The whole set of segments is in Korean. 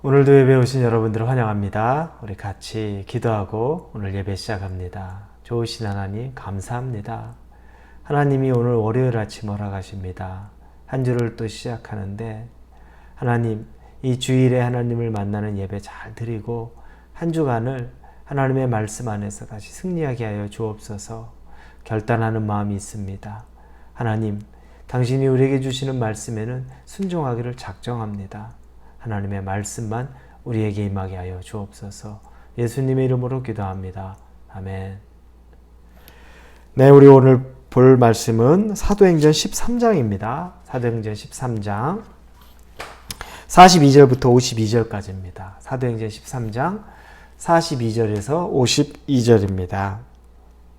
오늘도 예배 오신 여러분들을 환영합니다. 우리 같이 기도하고 오늘 예배 시작합니다. 좋으신 하나님 감사합니다. 하나님이 오늘 월요일 아침 허락하십니다. 한 주를 또 시작하는데 하나님 이 주일에 하나님을 만나는 예배 잘 드리고 한 주간을 하나님의 말씀 안에서 다시 승리하게 하여 주옵소서. 결단하는 마음이 있습니다. 하나님 당신이 우리에게 주시는 말씀에는 순종하기를 작정합니다. 하나님의 말씀만 우리에게 임하게 하여 주옵소서. 예수님의 이름으로 기도합니다. 아멘. 네, 우리 오늘 볼 말씀은 사도행전 13장입니다. 사도행전 13장 42절부터 52절까지입니다. 사도행전 13장 42절에서 52절입니다.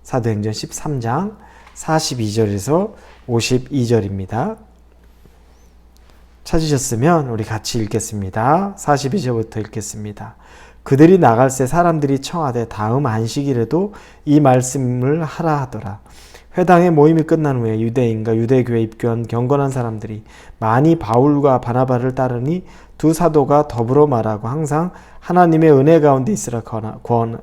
사도행전 13장 42절에서 52절입니다. 찾으셨으면 우리 같이 읽겠습니다. 42절부터 읽겠습니다. 그들이 나갈새 사람들이 청하되 다음 안식일에도 이 말씀을 하라 하더라. 회당의 모임이 끝난 후에 유대인과 유대교에 입교한 경건한 사람들이 많이 바울과 바나바를 따르니 두 사도가 더불어 말하고 항상 하나님의 은혜 가운데 있으라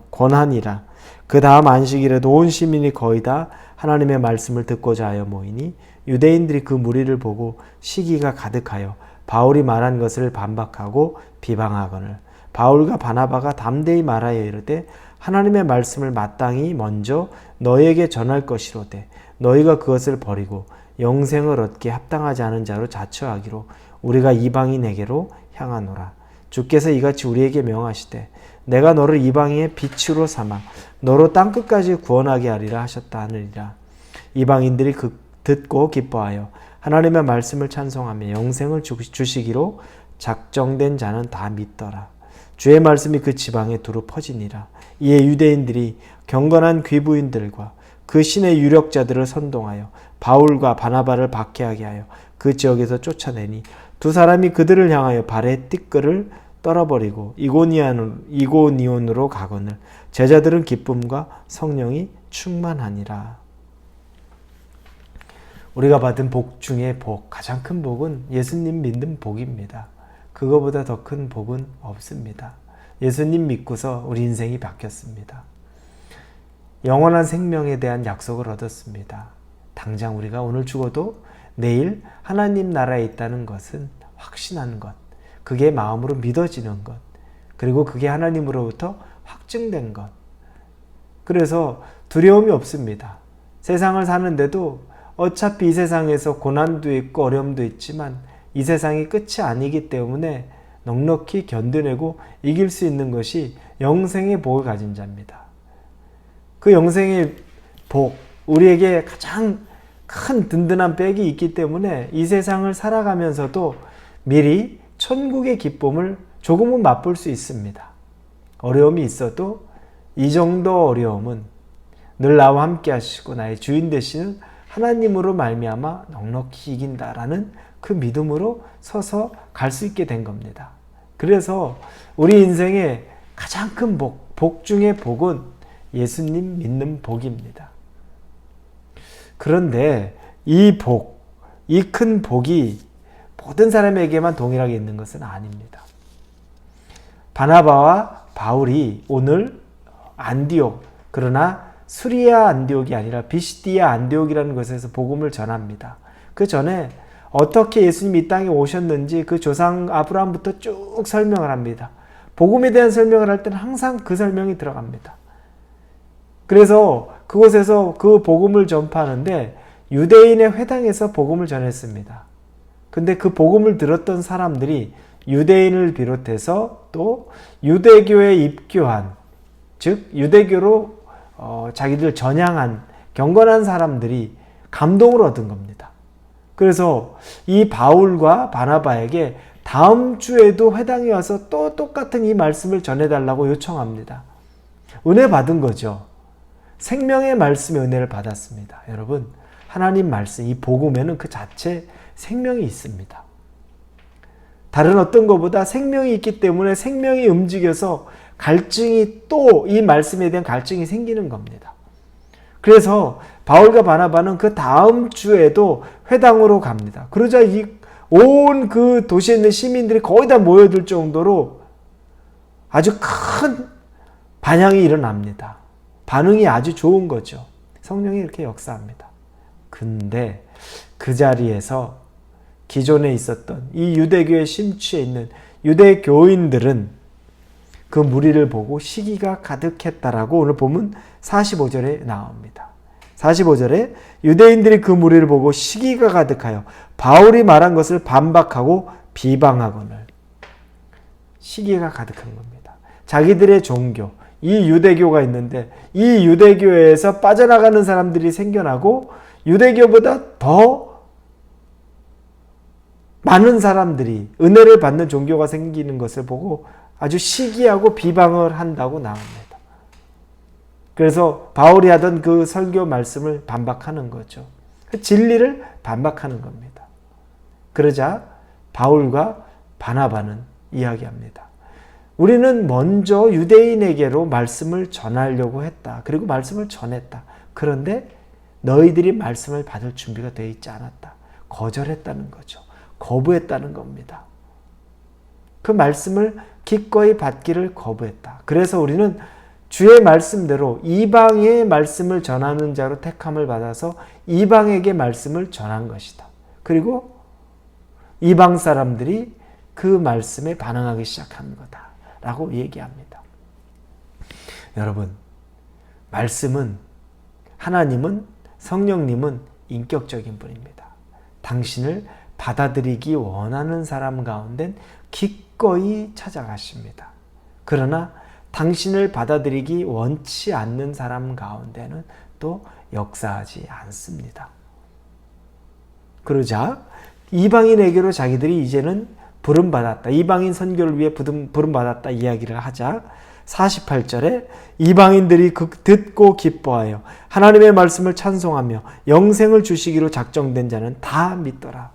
권하니라. 그 다음 안식일에도 온 시민이 거의 다 하나님의 말씀을 듣고자 하여 모이니 유대인들이 그 무리를 보고 시기가 가득하여 바울이 말한 것을 반박하고 비방하거늘 바울과 바나바가 담대히 말하여 이르되 하나님의 말씀을 마땅히 먼저 너희에게 전할 것이로되 너희가 그것을 버리고 영생을 얻기에 합당하지 않은 자로 자처하기로 우리가 이방인에게로 향하노라. 주께서 이같이 우리에게 명하시되 내가 너를 이방인의 빛으로 삼아 너로 땅끝까지 구원하게 하리라 하셨다 하느니라. 이방인들이 듣고 기뻐하여 하나님의 말씀을 찬송하며 영생을 주시기로 작정된 자는 다 믿더라. 주의 말씀이 그 지방에 두루 퍼지니라. 이에 유대인들이 경건한 귀부인들과 그 신의 유력자들을 선동하여 바울과 바나바를 박해하게 하여 그 지역에서 쫓아내니 두 사람이 그들을 향하여 발에 띠끌을 떨어버리고 이고니온으로 가거늘 제자들은 기쁨과 성령이 충만하니라. 우리가 받은 복 중에 복, 가장 큰 복은 예수님 믿는 복입니다. 그거보다 더 큰 복은 없습니다. 예수님 믿고서 우리 인생이 바뀌었습니다. 영원한 생명에 대한 약속을 얻었습니다. 당장 우리가 오늘 죽어도 내일 하나님 나라에 있다는 것은 확신하는 것, 그게 마음으로 믿어지는 것, 그리고 그게 하나님으로부터 확증된 것. 그래서 두려움이 없습니다. 세상을 사는데도 어차피 이 세상에서 고난도 있고 어려움도 있지만 이 세상이 끝이 아니기 때문에 넉넉히 견뎌내고 이길 수 있는 것이 영생의 복을 가진 자입니다. 그 영생의 복, 우리에게 가장 큰 든든한 백이 있기 때문에 이 세상을 살아가면서도 미리 천국의 기쁨을 조금은 맛볼 수 있습니다. 어려움이 있어도 이 정도 어려움은 늘 나와 함께 하시고 나의 주인 되시는 하나님으로 말미암아 넉넉히 이긴다라는 그 믿음으로 서서 갈 수 있게 된 겁니다. 그래서 우리 인생의 가장 큰 복 중의 복은 예수님 믿는 복입니다. 그런데 이 복, 이 큰 복이 모든 사람에게만 동일하게 있는 것은 아닙니다. 바나바와 바울이 오늘 안디옥, 그러나 수리아 안디옥이 아니라 비시디아 안디옥이라는 곳에서 복음을 전합니다. 그 전에 어떻게 예수님이 이 땅에 오셨는지 그 조상 아브라함부터 쭉 설명을 합니다. 복음에 대한 설명을 할 때는 항상 그 설명이 들어갑니다. 그래서 그곳에서 그 복음을 전파하는데 유대인의 회당에서 복음을 전했습니다. 근데 그 복음을 들었던 사람들이 유대인을 비롯해서 또 유대교에 입교한, 즉 유대교로 자기들 전향한 경건한 사람들이 감동을 얻은 겁니다. 그래서 이 바울과 바나바에게 다음 주에도 회당에 와서 또 똑같은 이 말씀을 전해달라고 요청합니다. 은혜 받은 거죠. 생명의 말씀의 은혜를 받았습니다. 여러분, 하나님 말씀, 이 복음에는 그 자체 생명이 있습니다. 다른 어떤 것보다 생명이 있기 때문에 생명이 움직여서 갈증이 또 이 말씀에 대한 갈증이 생기는 겁니다. 그래서 바울과 바나바는 그 다음 주에도 회당으로 갑니다. 그러자 온 그 도시에 있는 시민들이 거의 다 모여들 정도로 아주 큰 반향이 일어납니다. 반응이 아주 좋은 거죠. 성령이 이렇게 역사합니다. 근데 그 자리에서 기존에 있었던 이 유대교에 심취해 있는 유대 교인들은 그 무리를 보고 시기가 가득했다라고 오늘 보면 45절에 나옵니다. 45절에 유대인들이 그 무리를 보고 시기가 가득하여 바울이 말한 것을 반박하고 비방하거늘. 시기가 가득한 겁니다. 자기들의 종교, 이 유대교가 있는데 이 유대교에서 빠져나가는 사람들이 생겨나고 유대교보다 더 많은 사람들이 은혜를 받는 종교가 생기는 것을 보고 아주 시기하고 비방을 한다고 나옵니다. 그래서 바울이 하던 그 설교 말씀을 반박하는 거죠. 그 진리를 반박하는 겁니다. 그러자 바울과 바나바는 이야기합니다. 우리는 먼저 유대인에게로 말씀을 전하려고 했다. 그리고 말씀을 전했다. 그런데 너희들이 말씀을 받을 준비가 되어 있지 않았다. 거절했다는 거죠. 거부했다는 겁니다. 그 말씀을 기꺼이 받기를 거부했다. 그래서 우리는 주의 말씀대로 이방의 말씀을 전하는 자로 택함을 받아서 이방에게 말씀을 전한 것이다. 그리고 이방 사람들이 그 말씀에 반응하기 시작한 거다. 라고 얘기합니다. 여러분, 말씀은, 하나님은, 성령님은 인격적인 분입니다. 당신을 받아들이기 원하는 사람 가운데 기꺼이 찾아가십니다. 그러나 당신을 받아들이기 원치 않는 사람 가운데는 또 역사하지 않습니다. 그러자 이방인에게로 자기들이 이제는 부름받았다. 이방인 선교를 위해 부름받았다 이야기를 하자 48절에 이방인들이 듣고 기뻐하여 하나님의 말씀을 찬송하며 영생을 주시기로 작정된 자는 다 믿더라.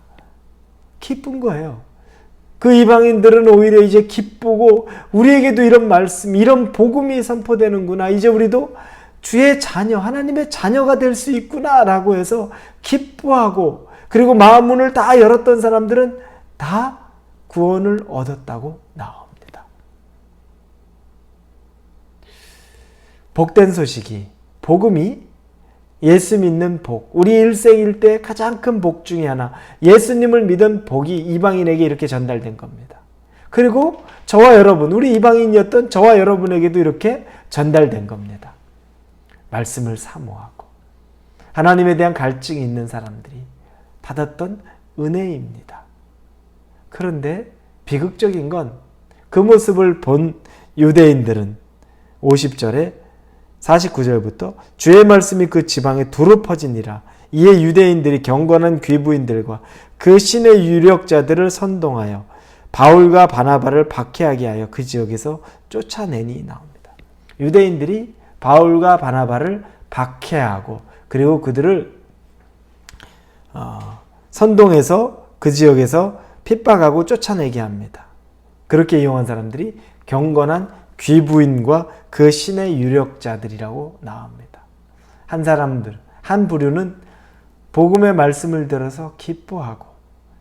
기쁜 거예요. 그 이방인들은 오히려 이제 기쁘고 우리에게도 이런 말씀, 이런 복음이 선포되는구나. 이제 우리도 주의 자녀, 하나님의 자녀가 될 수 있구나 라고 해서 기뻐하고, 그리고 마음 문을 다 열었던 사람들은 다 구원을 얻었다고 나옵니다. 복된 소식이, 복음이 예수 믿는 복, 우리 일생일대 가장 큰 복 중에 하나, 예수님을 믿은 복이 이방인에게 이렇게 전달된 겁니다. 그리고 저와 여러분, 우리 이방인이었던 저와 여러분에게도 이렇게 전달된 겁니다. 말씀을 사모하고 하나님에 대한 갈증이 있는 사람들이 받았던 은혜입니다. 그런데 비극적인 건 그 모습을 본 유대인들은 50절에 49절부터 주의 말씀이 그 지방에 두루 퍼지니라. 이에 유대인들이 경건한 귀부인들과 그 신의 유력자들을 선동하여 바울과 바나바를 박해하게 하여 그 지역에서 쫓아내니 나옵니다. 유대인들이 바울과 바나바를 박해하고 그리고 그들을 선동해서 그 지역에서 핍박하고 쫓아내게 합니다. 그렇게 이용한 사람들이 경건한 귀부인과 그 신의 유력자들이라고 나옵니다. 한 사람들, 한 부류는 복음의 말씀을 들어서 기뻐하고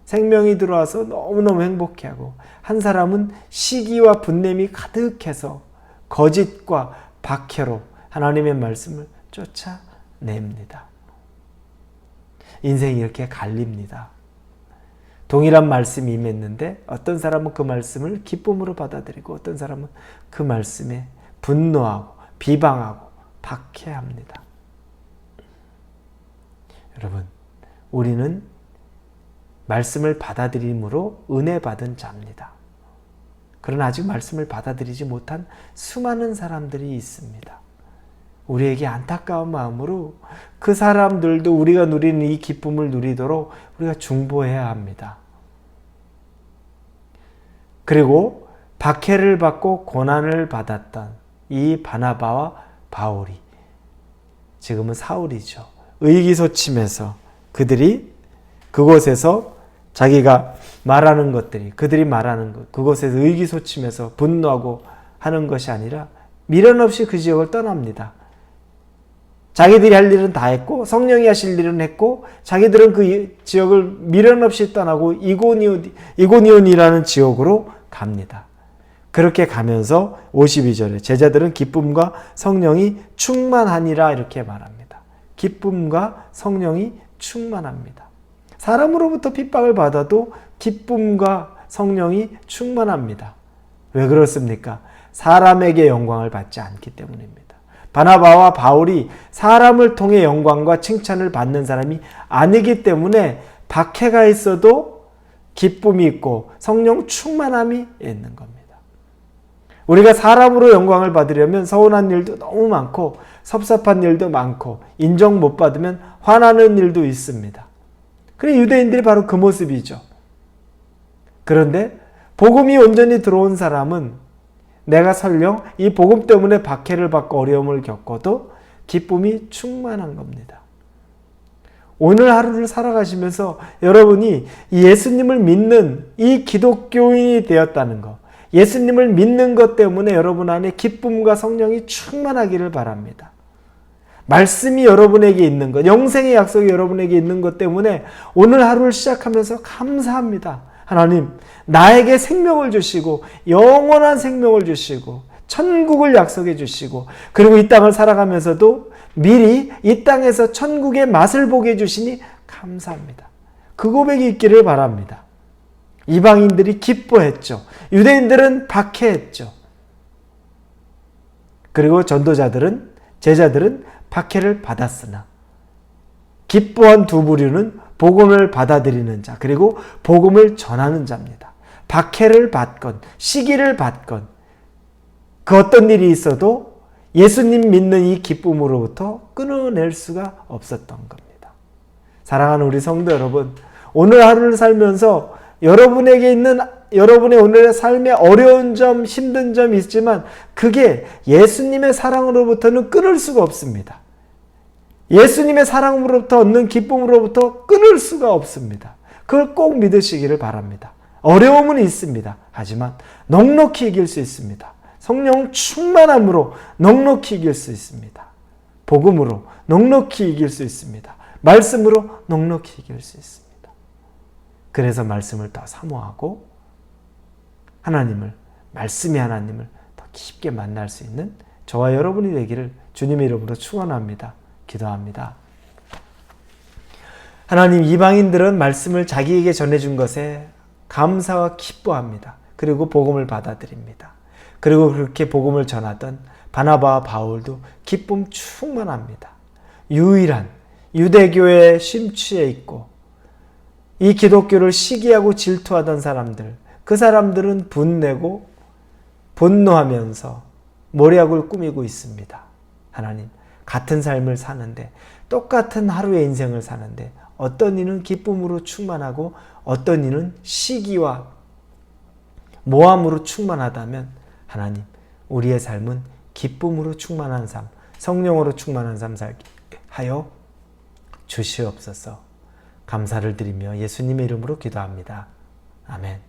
생명이 들어와서 너무너무 행복해하고, 한 사람은 시기와 분냄이 가득해서 거짓과 박해로 하나님의 말씀을 쫓아냅니다. 인생이 이렇게 갈립니다. 동일한 말씀이 임했는데 어떤 사람은 그 말씀을 기쁨으로 받아들이고 어떤 사람은 그 말씀에 분노하고 비방하고 박해합니다. 여러분, 우리는 말씀을 받아들임으로 은혜 받은 자입니다. 그러나 아직 말씀을 받아들이지 못한 수많은 사람들이 있습니다. 우리에게 안타까운 마음으로 그 사람들도 우리가 누리는 이 기쁨을 누리도록 우리가 중보해야 합니다. 그리고 박해를 받고 고난을 받았던 이 바나바와 바울이, 지금은 사울이죠, 의기소침해서 그들이 그곳에서 자기가 말하는 것들이, 그들이 말하는 것, 그곳에서 의기소침해서 분노하고 하는 것이 아니라 미련 없이 그 지역을 떠납니다. 자기들이 할 일은 다 했고 성령이 하실 일은 했고 자기들은 그 지역을 미련 없이 떠나고 이고니온이라는 지역으로 갑니다. 그렇게 가면서 52절에 제자들은 기쁨과 성령이 충만하니라 이렇게 말합니다. 기쁨과 성령이 충만합니다. 사람으로부터 핍박을 받아도 기쁨과 성령이 충만합니다. 왜 그렇습니까? 사람에게 영광을 받지 않기 때문입니다. 바나바와 바울이 사람을 통해 영광과 칭찬을 받는 사람이 아니기 때문에 박해가 있어도 기쁨이 있고 성령 충만함이 있는 겁니다. 우리가 사람으로 영광을 받으려면 서운한 일도 너무 많고 섭섭한 일도 많고 인정 못 받으면 화나는 일도 있습니다. 그래 유대인들이 바로 그 모습이죠. 그런데 복음이 온전히 들어온 사람은 내가 설령 이 복음 때문에 박해를 받고 어려움을 겪어도 기쁨이 충만한 겁니다. 오늘 하루를 살아가시면서 여러분이 예수님을 믿는 이 기독교인이 되었다는 것, 예수님을 믿는 것 때문에 여러분 안에 기쁨과 성령이 충만하기를 바랍니다. 말씀이 여러분에게 있는 것, 영생의 약속이 여러분에게 있는 것 때문에 오늘 하루를 시작하면서 감사합니다. 하나님, 나에게 생명을 주시고 영원한 생명을 주시고 천국을 약속해 주시고 그리고 이 땅을 살아가면서도 미리 이 땅에서 천국의 맛을 보게 해주시니 감사합니다. 그 고백이 있기를 바랍니다. 이방인들이 기뻐했죠. 유대인들은 박해했죠. 그리고 전도자들은, 제자들은 박해를 받았으나 기뻐한 두 부류는 복음을 받아들이는 자, 그리고 복음을 전하는 자입니다. 박해를 받건 시기를 받건 그 어떤 일이 있어도 예수님 믿는 이 기쁨으로부터 끊어낼 수가 없었던 겁니다. 사랑하는 우리 성도 여러분, 오늘 하루를 살면서 여러분에게 있는 여러분의 오늘의 삶에 어려운 점, 힘든 점이 있지만 그게 예수님의 사랑으로부터는 끊을 수가 없습니다. 예수님의 사랑으로부터 얻는 기쁨으로부터 끊을 수가 없습니다. 그걸 꼭 믿으시기를 바랍니다. 어려움은 있습니다. 하지만 넉넉히 이길 수 있습니다. 성령 충만함으로 넉넉히 이길 수 있습니다. 복음으로 넉넉히 이길 수 있습니다. 말씀으로 넉넉히 이길 수 있습니다. 그래서 말씀을 더 사모하고 하나님을, 말씀의 하나님을 더 깊게 만날 수 있는 저와 여러분이 되기를 주님의 이름으로 축원합니다. 기도합니다. 하나님, 이방인들은 말씀을 자기에게 전해준 것에 감사와 기뻐합니다. 그리고 복음을 받아들입니다. 그리고 그렇게 복음을 전하던 바나바와 바울도 기쁨 충만합니다. 유일한 유대교에 심취해 있고 이 기독교를 시기하고 질투하던 사람들, 그 사람들은 분내고 분노하면서 모략을 꾸미고 있습니다. 하나님, 같은 삶을 사는데, 똑같은 하루의 인생을 사는데 어떤 이는 기쁨으로 충만하고 어떤 이는 시기와 모함으로 충만하다면 하나님, 우리의 삶은 기쁨으로 충만한 삶, 성령으로 충만한 삶 살게 하여 주시옵소서. 감사를 드리며 예수님의 이름으로 기도합니다. 아멘.